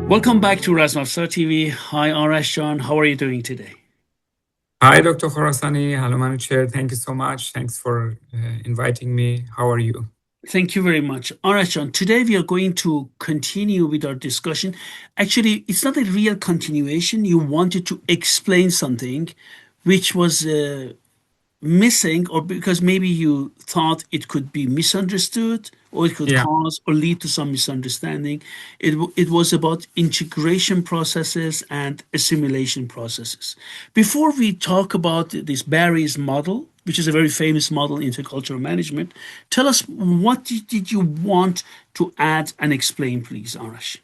Welcome back to Razmafsar TV. Hi, Arash John. How are you doing today? Hi, Dr. Khorasani. Hello, Manucher. Thank you so much. Thanks for inviting me. How are you? Thank you very much. Arash John, today we are going to continue with our discussion. Actually, it's not a real continuation. You wanted to explain something which was missing, or because maybe you thought it could be misunderstood or it could Yeah. cause or lead to some misunderstanding. It was about integration processes and assimilation processes. Before we talk about this Barry's model, which is a very famous model in intercultural management, tell us what did you want to add and explain, please, Arash?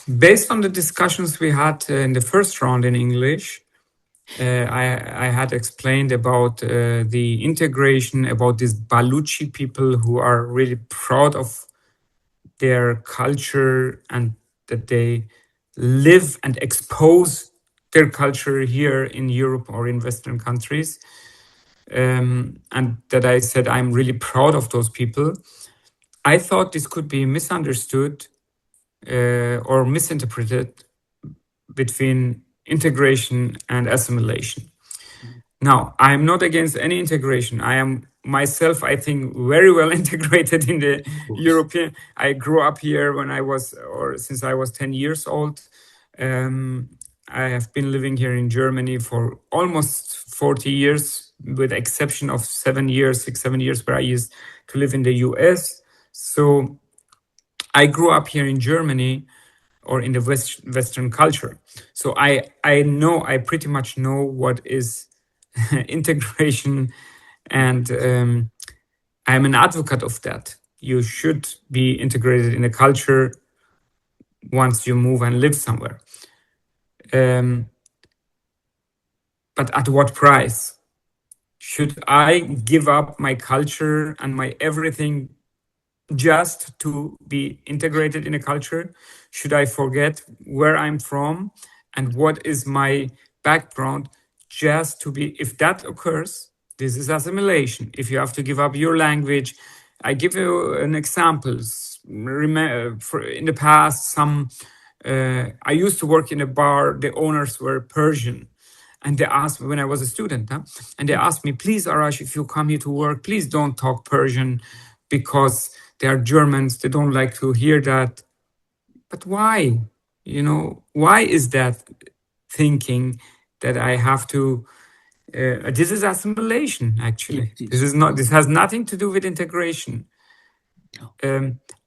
Based on the discussions we had in the first round in English, I had explained about the integration, about these Baluchi people who are really proud of their culture and that they live and expose their culture here in Europe or in Western countries. And that I said, I'm really proud of those people. I thought this could be misunderstood or misinterpreted between integration and assimilation. Now, I'm not against any integration. I am myself, I think, very well integrated in the European. I grew up here since I was 10 years old. I have been living here in Germany for almost 40 years, with the exception of 7 years, 7 years, where I used to live in the US. So I grew up here in Germany or in the Western culture. So I pretty much know what is integration, and I'm an advocate of that. You should be integrated in a culture once you move and live somewhere. But at what price? Should I give up my culture and my everything just to be integrated in a culture? Should I forget where I'm from and what is my background just to be? If that occurs, this is assimilation. If you have to give up your language, I give you an example. In the past, I used to work in a bar. The owners were Persian. And they asked me when I was a student, and they asked me, please, Arash, if you come here to work, please don't talk Persian, because they are Germans. They don't like to hear that. But why? Why is that thinking that I have to? This is assimilation, actually. This has nothing to do with integration.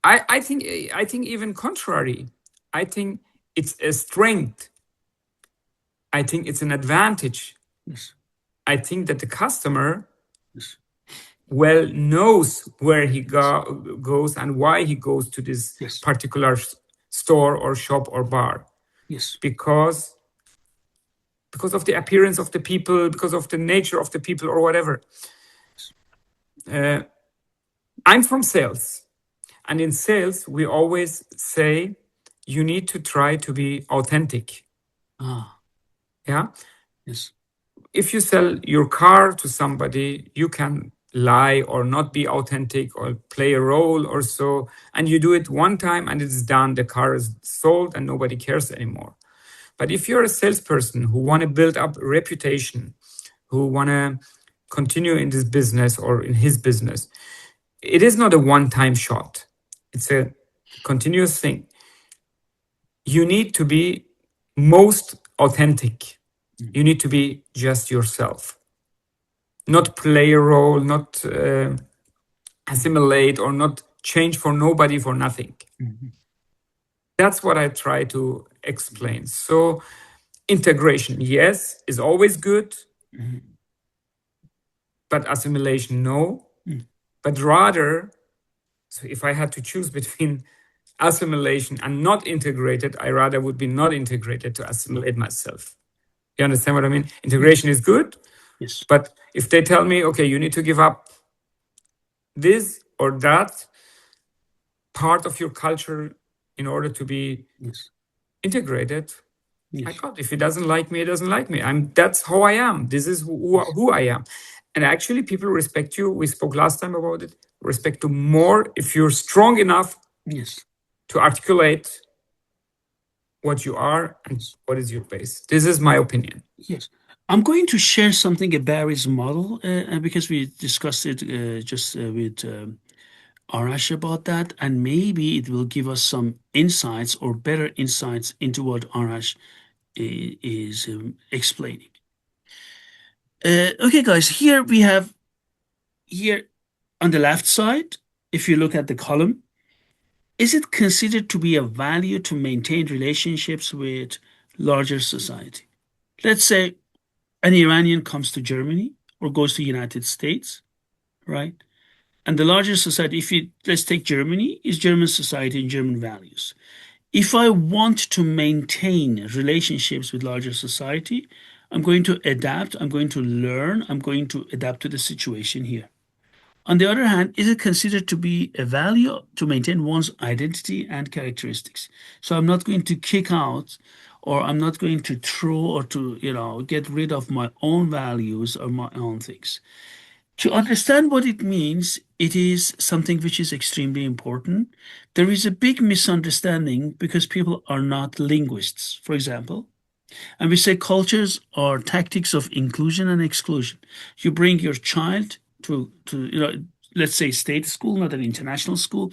I think even contrary. I think it's a strength. I think it's an advantage. Yes. I think that the customer well knows where he goes and why he goes to this particular store or shop or bar. Yes. Because of the appearance of the people, because of the nature of the people, or whatever. I'm from sales. And in sales, we always say you need to try to be authentic. Yeah? Yes. If you sell your car to somebody, you can lie or not be authentic or play a role or so. And you do it one time and it's done. The car is sold and nobody cares anymore. But if you're a salesperson who want to build up a reputation, who want to continue in this business or in his business, it is not a one-time shot. It's a continuous thing. You need to be most authentic. You need to be just yourself. Not play a role, not assimilate, or not change for nobody, for nothing. That's what I try to explain. So integration, yes, is always good. But assimilation, no. But rather, so if I had to choose between assimilation and not integrated, I rather would be not integrated to assimilate myself. You understand what I mean? Integration is good. Yes. But if they tell me, okay, you need to give up this or that part of your culture in order to be integrated, I can't. If he doesn't like me, he doesn't like me. That's how I am. This is who I am. And actually, people respect you. We spoke last time about it. Respect you more if you're strong enough. Yes. to articulate what you are and what is your base. This is my opinion. Yes. I'm going to share something about Barry's model because we discussed it just with Arash about that, and maybe it will give us some insights or better insights into what Arash is explaining. Okay, guys, here we have here on the left side, if you look at the column, is it considered to be a value to maintain relationships with larger society? Let's say an Iranian comes to Germany or goes to the United States, right? And the larger society, if you let's take Germany, is German society and German values. If I want to maintain relationships with larger society, I'm going to adapt, I'm going to learn, I'm going to adapt to the situation here. On the other hand, is it considered to be a value to maintain one's identity and characteristics? So I'm not going to kick out or I'm not going to throw or to, get rid of my own values or my own things. To understand what it means, it is something which is extremely important. There is a big misunderstanding because people are not linguists, for example. And we say cultures are tactics of inclusion and exclusion. You bring your child to let's say state school, not an international school,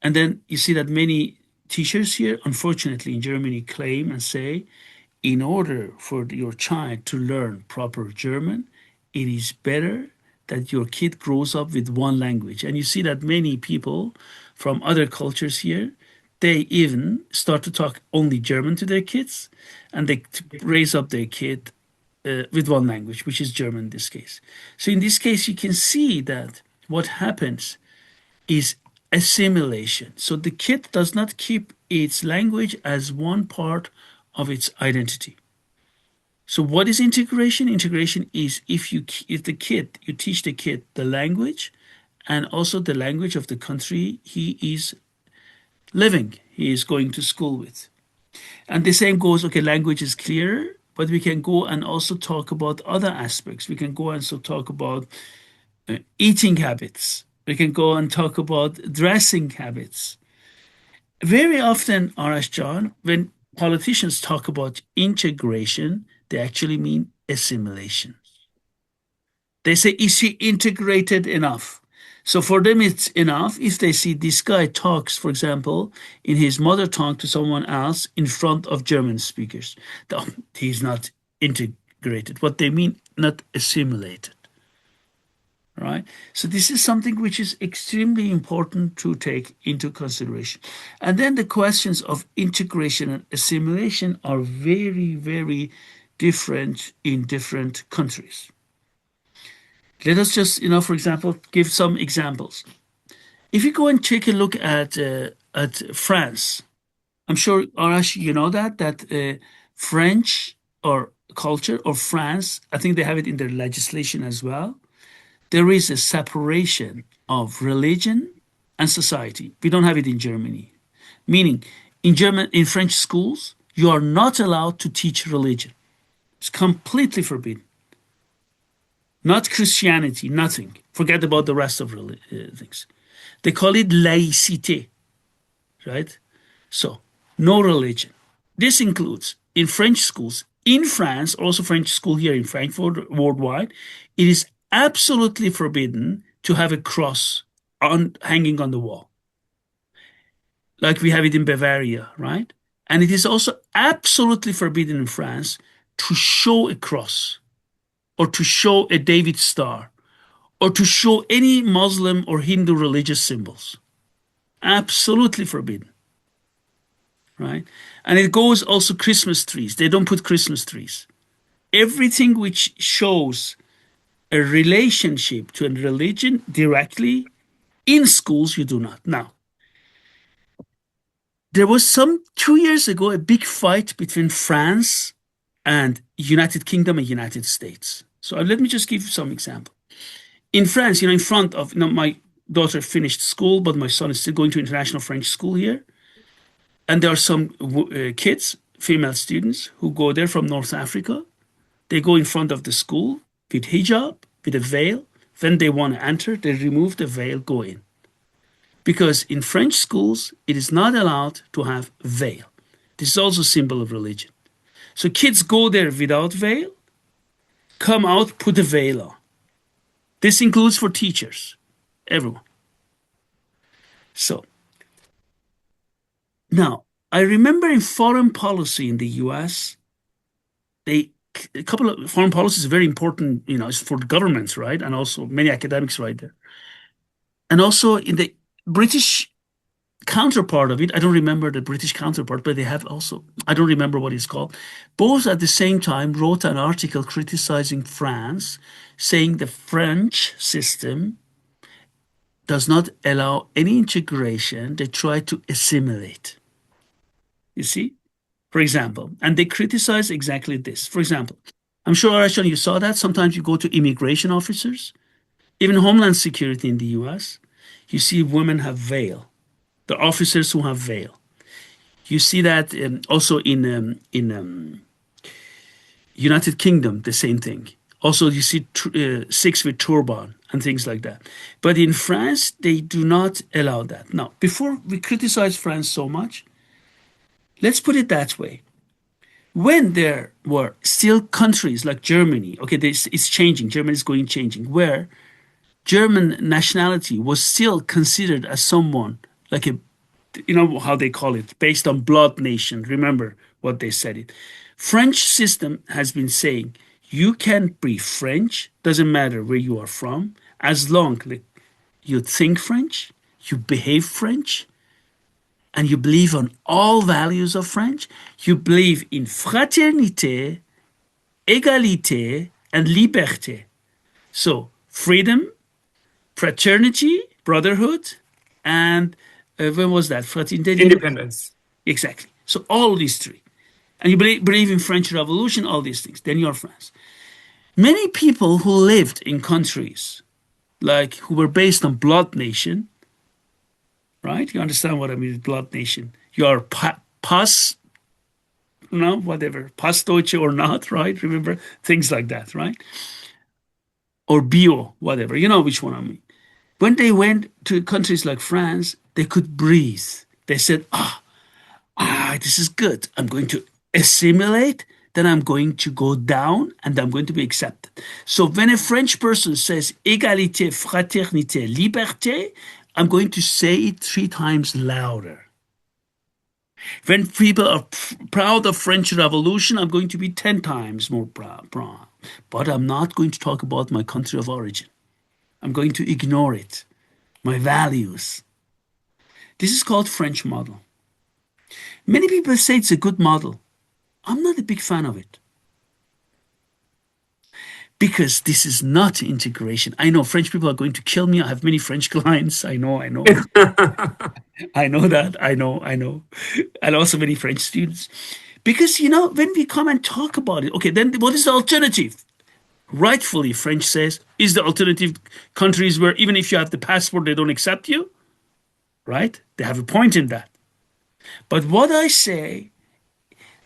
and then you see that many teachers here, unfortunately in Germany, claim and say, in order for your child to learn proper German, it is better that your kid grows up with one language. And you see that many people from other cultures here, they even start to talk only German to their kids, and they raise up their kid with one language, which is German in this case. So in this case, you can see that what happens is assimilation. So the kid does not keep its language as one part of its identity. So what is integration? Integration is if you teach the kid the language and also the language of the country he is living, he is going to school with. And the same goes, okay, language is clearer, but we can go and also talk about other aspects. We can go and so talk about eating habits. We can go and talk about dressing habits. Very often, Arash John, when politicians talk about integration, they actually mean assimilation. They say, is he integrated enough? So for them, it's enough if they see this guy talks, for example, in his mother tongue to someone else in front of German speakers. He's not integrated. What they mean, not assimilated. Right? So this is something which is extremely important to take into consideration. And then the questions of integration and assimilation are very, very different in different countries. Let us just, for example, give some examples. If you go and take a look at France, I'm sure, Arash, you know that French or culture of France, I think they have it in their legislation as well. There is a separation of religion and society. We don't have it in Germany. Meaning, in French schools, you are not allowed to teach religion. It's completely forbidden. Not Christianity, nothing. Forget about the rest of things. They call it laïcité, right? So, no religion. This includes in French schools, in France, also French school here in Frankfurt, worldwide, it is absolutely forbidden to have a cross hanging on the wall, like we have it in Bavaria, right? And it is also absolutely forbidden in France to show a cross or to show a David star or to show any Muslim or Hindu religious symbols. Absolutely forbidden, right? And it goes also Christmas trees. They don't put Christmas trees. Everything which shows a relationship to a religion directly in schools, you do not. Now, there was 2 years ago a big fight between France and United Kingdom and United States. So let me just give you some example. In France, in front of my daughter finished school, but my son is still going to international French school here, and there are some kids, female students, who go there from North Africa. They go in front of the school with hijab, with a veil. When they want to enter, they remove the veil, go in. because in French schools it is not allowed to have veil. This is also a symbol of religion. So kids go there without veil, come out, put a veil on. This includes for teachers, everyone. So now I remember in foreign policy in the US, they a couple of foreign policy is very important, it's for governments, right? And also many academics right there. And also in the British counterpart of it, I don't remember the British counterpart, but they have also, I don't remember what it's called. Both at the same time wrote an article criticizing France, saying the French system does not allow any integration. They try to assimilate. You see? For example, and they criticize exactly this. For example, I'm sure, Arashon, you saw that. Sometimes you go to immigration officers, even Homeland Security in the US, you see women have veil. The officers who have veil. You see that also in United Kingdom, the same thing. Also, you see Sikhs with turban and things like that. But in France, they do not allow that. Now, before we criticize France so much, let's put it that way. When there were still countries like Germany, okay, it's changing, Germany is changing, where German nationality was still considered as someone like a, how they call it, based on blood nation. Remember what they said it. French system has been saying you can be French, doesn't matter where you are from, as long as you think French, you behave French, and you believe on all values of French. You believe in fraternité, égalité, and liberté. So freedom, fraternity, brotherhood, and when was that? Fraternité, Independence. Exactly. So all these three. And you believe in French Revolution, all these things. Then you're France. Many people who lived in countries like who were based on blood nation, right? You understand what I mean? Blood nation. You are pass, whatever, pass Deutsche or not, right? Remember things like that, right? Or bio, whatever. You know which one I mean. When they went to countries like France, they could breathe. They said, this is good. I'm going to assimilate, then I'm going to go down and I'm going to be accepted. So when a French person says égalité, fraternité, liberté, I'm going to say it 3 times louder. When people are proud of French Revolution, I'm going to be 10 times more proud. But I'm not going to talk about my country of origin. I'm going to ignore it. My values. This is called French model. Many people say it's a good model. I'm not a big fan of it. Because this is not integration. I know French people are going to kill me. I have many French clients. I know. I know that. I know. And also many French students. Because, when we come and talk about it, okay, then what is the alternative? Rightfully, French says, is the alternative countries where even if you have the passport, they don't accept you? Right? They have a point in that. But what I say,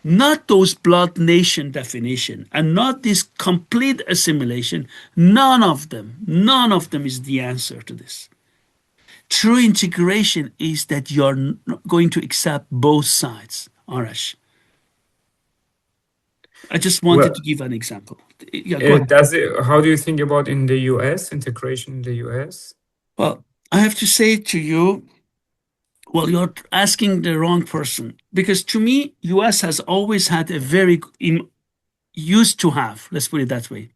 not those blood nation definition and not this complete assimilation, none of them is the answer to this. True integration is that you're going to accept both sides, Arash. I just wanted to give an example. Yeah, go ahead. How do you think about in the US, integration in the US? Well, I have to say to you, well, you're asking the wrong person because to me, US has always had used to have, let's put it that way,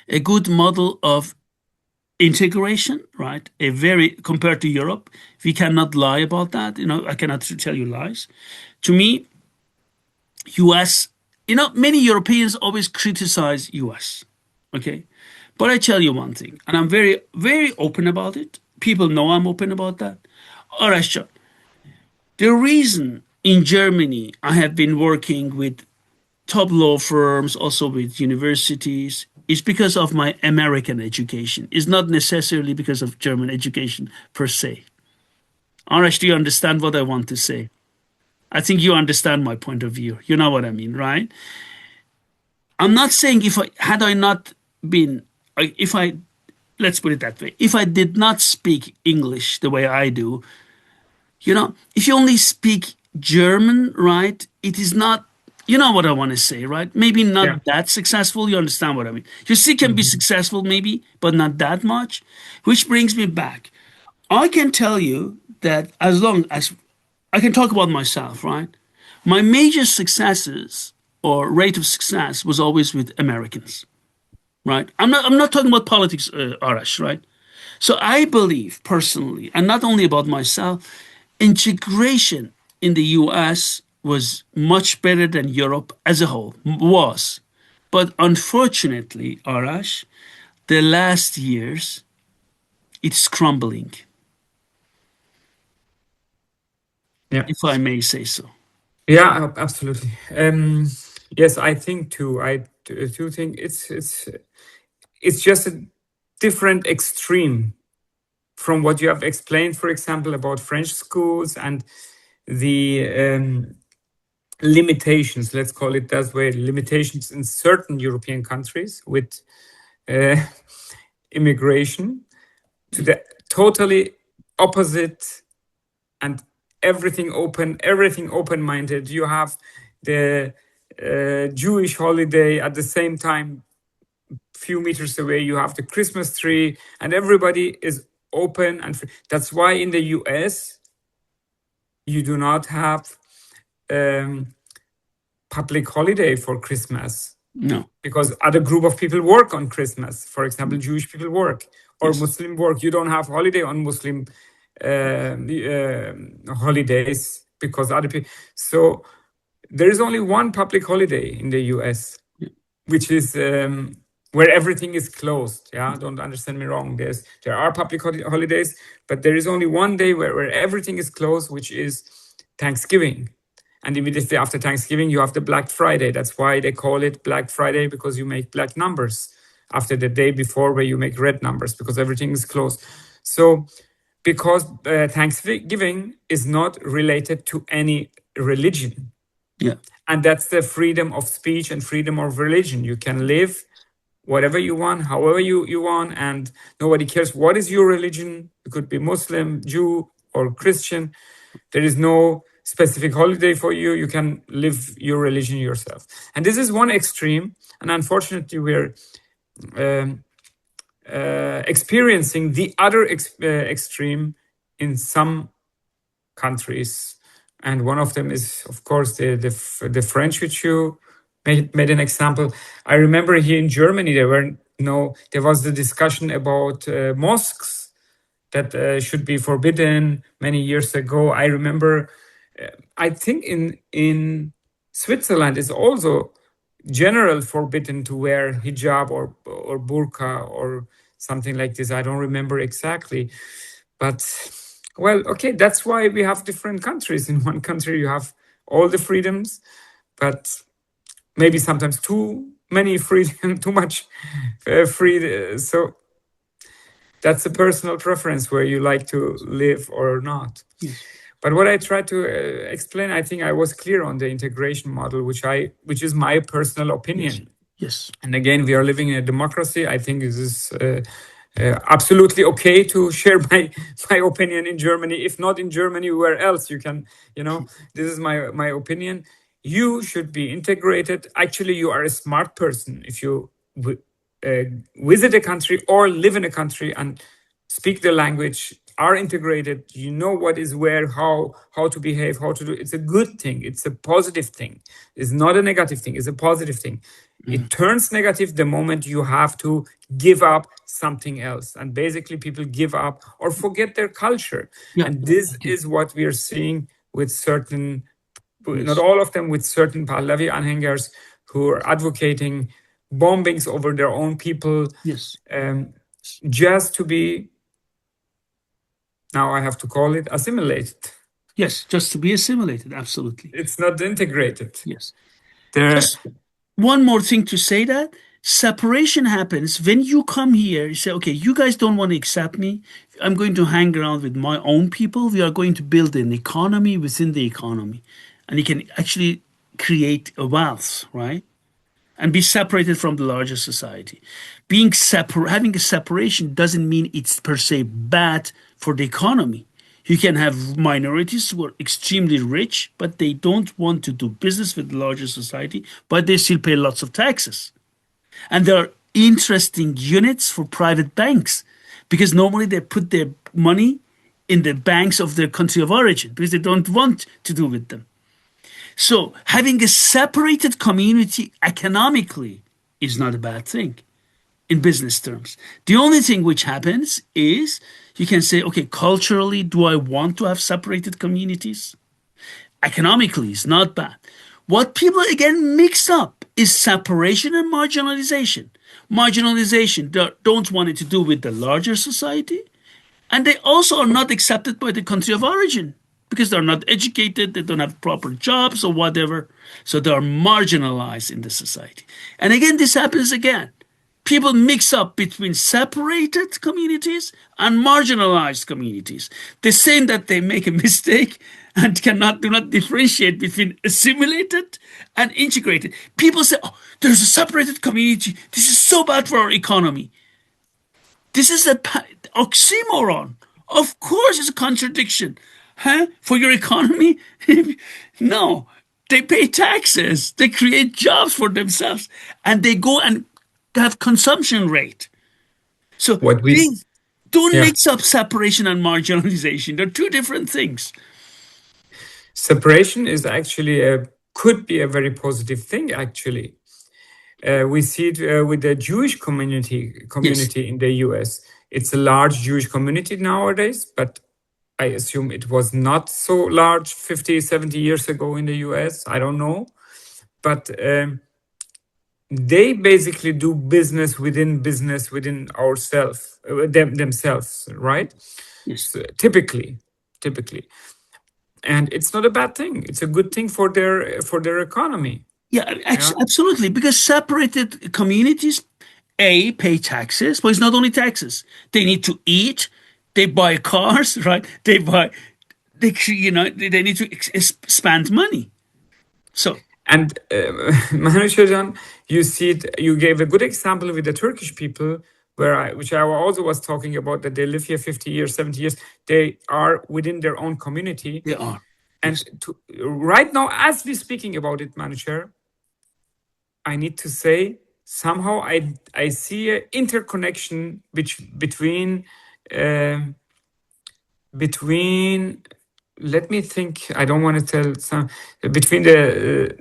a good model of integration, right? Compared to Europe, we cannot lie about that. I cannot tell you lies. To me, US, many Europeans always criticize US, okay? But I tell you one thing, and I'm very, very open about it. People know I'm open about that. All right, sure. The reason in Germany I have been working with top law firms, also with universities, is because of my American education. It's not necessarily because of German education per se. Arash, do you understand what I want to say? I think you understand my point of view. You know what I mean, right? I'm not saying if I let's put it that way. If I did not speak English the way I do, if you only speak German, right, it is not, you know what I want to say, right? Maybe Yeah. not that successful. You understand what I mean? You still can be Mhm. successful, maybe, but not that much. Which brings me back. I can tell you that as long as I can talk about myself, right? My major successes or rate of success was always with Americans, right? I'm not talking about politics, Arash, right? So I believe personally, and not only about myself, integration in the US was much better than Europe as a whole, was. But unfortunately, Arash, the last years, it's crumbling, Yeah. if I may say so. Yeah, absolutely. Yes, I think too. I do think it's just a different extreme from what you have explained, for example, about French schools and the limitations, let's call it that way, limitations in certain European countries with uh, immigration, to the totally opposite, and everything open minded. You have the Jewish holiday at the same time, few meters away you have the Christmas tree, and everybody is open and free. That's why in the US you do not have um, public holiday for Christmas, No. because other group of people work on Christmas. For example, Jewish people work or Yes. Muslim work. You don't have holiday on Muslim holidays because other people. So there is only one public holiday in the US, Yeah. which is where everything is closed. Yeah, don't understand me wrong. There are public holidays, but there is only one day where everything is closed, which is Thanksgiving. And immediately after Thanksgiving, you have the Black Friday. That's why they call it Black Friday, because you make black numbers after the day before, where you make red numbers because everything is closed. So, because Thanksgiving is not related to any religion, Yeah. and that's the freedom of speech and freedom of religion. You can live whatever you want, however you want, and nobody cares what is your religion. You could be Muslim, Jew, or Christian. There is no specific holiday for you. You can live your religion yourself. And this is one extreme. And unfortunately, we're um, experiencing the other extreme in some countries. And one of them is, of course, the French, which you made an example. I remember here in Germany, there was the discussion about mosques that should be forbidden many years ago. I remember, I think in Switzerland is also general forbidden to wear hijab or burqa or something like this. I don't remember exactly, but well, okay, that's why we have different countries. In one country, you have all the freedoms, but maybe sometimes too many freedom, too much free. So that's a personal preference where you like to live or not. Yes. But what I tried to explain, I think I was clear on the integration model, which is my personal Yes. opinion. Yes. And again, we are living in a democracy. I think this is absolutely okay to share my opinion in Germany. If not in Germany, where else you can, this is my opinion. You should be integrated. Actually, you are a smart person if you uh, visit a country or live in a country and speak the language, are integrated. You know what is where, how to behave, how to do. It's a good thing. It's a positive thing. It's not a negative thing. It's a positive thing. It turns negative the moment you have to give up something else. And basically, people give up or forget their culture. Yeah. And this Okay. is what we are seeing with certain, not Yes. all of them, with certain Pahlavi anhängers who are advocating bombings over their own people, Yes. um, just to be, now I have to call it, assimilated. Yes. Just to be assimilated. Absolutely. It's not integrated. Yes. There, Just one more thing to say that separation happens when you come here. You say, okay, you guys don't want to accept me. I'm going to hang around with my own people. We are going to build an economy within the economy. And you can actually create a wealth, right? and be separated from the larger society. Having a separation doesn't mean it's per se bad for the economy. You can have minorities who are extremely rich, but they don't want to do business with the larger society, but they still pay lots of taxes. And there are interesting units for private banks because normally they put their money in the banks of their country of origin because they don't want to do with them. So having a separated community economically is not a bad thing in business terms. The only thing which happens is you can say, okay, culturally, do I want to have separated communities? Economically, it's not bad. What people again mix up is separation and marginalization. Marginalization don't want it to do with the larger society, and they also are not accepted by the country of origin because they're not educated, they don't have proper jobs or whatever. So they are marginalized in the society. And again, this happens again. People mix up between separated communities and marginalized communities. They're saying that they make a mistake and do not differentiate between assimilated and integrated. People say, oh, there's a separated community. This is so bad for our economy. This is an oxymoron. Of course, it's a contradiction. Huh? For your economy? No. They pay taxes. They create jobs for themselves. And they go and have consumption rate. So What we, please don't yeah, mix up separation and marginalization. They're two different things. separation is actually could be a very positive thing. Actually, we see it with the Jewish community in the U.S. It's a large Jewish community nowadays, but I assume it was not so large 50, 70 years ago in the US. I don't know. But they basically do business within ourselves, themselves, right? Yes. So, typically. And it's not a bad thing. It's a good thing for their economy. Yeah, Yeah. absolutely. Because separated communities, pay taxes, but it's not only taxes. They need to eat. They buy cars, right? They need to spend money. So And Manush, you see it, you gave a good example with the Turkish people, which I also was talking about, that they live here 50 years, 70 years. They are within their own community. they are. And Yes. right now, as we're speaking about it, Manager, I need to say somehow I see an interconnection between between. Let me think. I don't want to tell some between the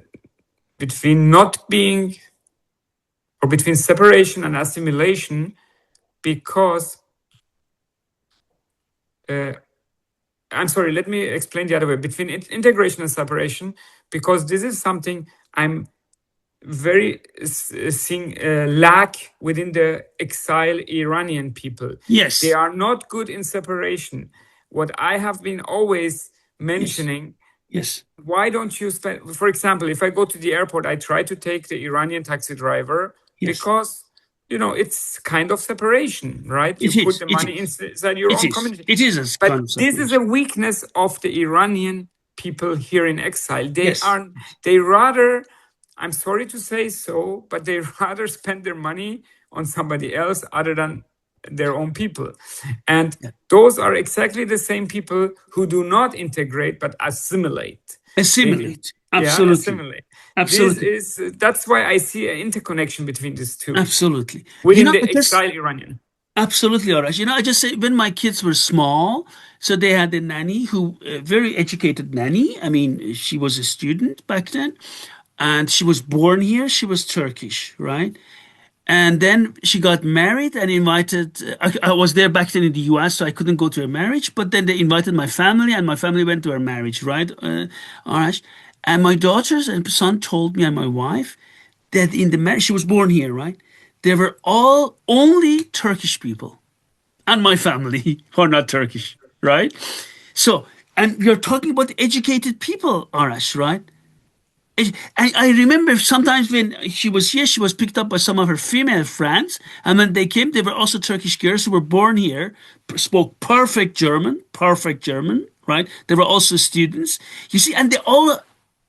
between not being or between separation and assimilation, because I'm sorry, let me explain the other way, between integration and separation, because this is something I'm very seeing lack within the exile Iranian people. They Yes. are not good in separation. What I have been always Yes. mentioning, Yes. why don't you spend, for example, if I go to the airport, I try to take the Iranian taxi driver Yes. because, it's kind of separation, right? You It put is. the It money is. inside your It own is. community. It is a But kind of this is a separation. weakness of the Iranian people here in exile. Yes. They rather, I'm sorry to say so, but they rather spend their money on somebody else other than their own people. And Yeah. those are exactly the same people who do not integrate but assimilate. Assimilate. Yeah, Absolutely. assimilate. Absolutely. That's why I see an interconnection between these two Absolutely. within the I just exile Iranian. absolutely, Arash. I just say when my kids were small, so they had a nanny who, very educated nanny. I mean, she was a student back then, and she was born here. She was Turkish, right? And then she got married and invited. I was there back then in the US, so I couldn't go to her marriage. But then they invited my family, and my family went to her marriage, right, Arash? And my daughters and son told me, and my wife, that in the marriage, she was born here, right? There were all only Turkish people and my family who are not Turkish, right? So, and we are talking about educated people, Arash, right? I remember sometimes when she was here, she was picked up by some of her female friends. And when they came, they were also Turkish girls who were born here, spoke perfect German, right? They were also students. You see, and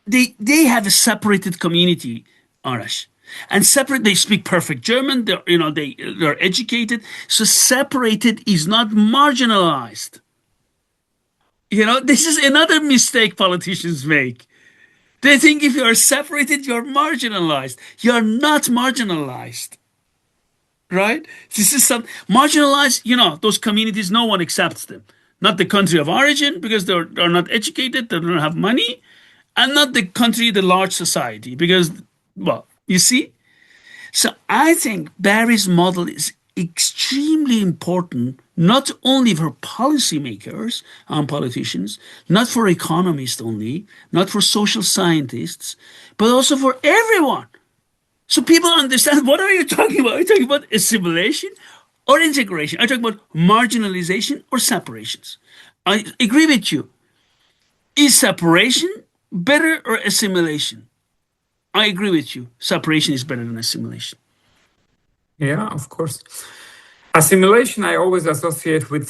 they have a separated community, Arash. And separate, they speak perfect German. They're educated. So separated is not marginalized. This is another mistake politicians make. They think if you are separated, you're marginalized. You're not marginalized, right? This is some marginalized. Those communities, no one accepts them. Not the country of origin because they're not educated, they don't have money, and not the country, the large society because, well, you see. So I think Barry's model is extremely important, not only for policymakers and politicians, not for economists only, not for social scientists, but also for everyone. So people understand, what are you talking about? Are you talking about assimilation or integration? Are you talking about marginalization or separations? I agree with you. Is separation better or assimilation? I agree with you. Separation is better than assimilation. Yeah, of course. Assimilation I always associate with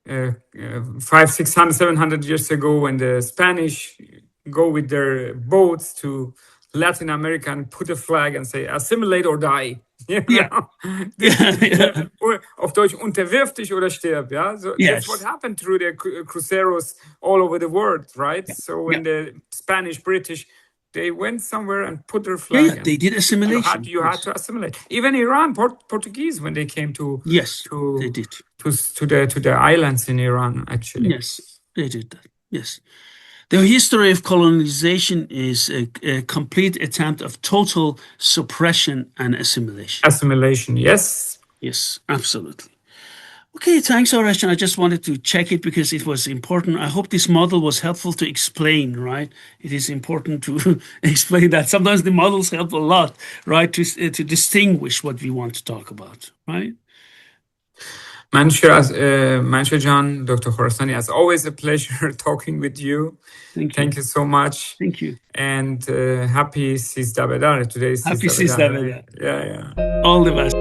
500, 600, 700 years ago when the Spanish go with their boats to Latin America and put a flag and say assimilate or die. Yeah. Yeah. Or auf Deutsch, unterwirf dich oder stirb. Yeah, so that's what Yes. happened through the cruceros all over the world, right? Yeah. So Yeah. when the Spanish, British, they went somewhere and put their Yeah. flag, Yeah. They and did assimilation. you had Yes. to assimilate. Even Iran, Portuguese, when they came Yes. They to did. to the islands in Iran, actually. Yes. They did that. Yes. The history of colonization is a complete attempt of total suppression and assimilation. Assimilation, yes. Yes, absolutely. Okay, thanks, Arash. I just wanted to check it because it was important. I hope this model was helpful to explain, right? It is important to explain that. Sometimes the models help a lot, right, to distinguish what we want to talk about, right? Manche John, Dr. Khorasani, as always, a pleasure talking with you. Thank you so much. Thank you. And happy Sis Dabedar. Today is Sis Happy Sis Dabedar, right? David. Yeah. All the best.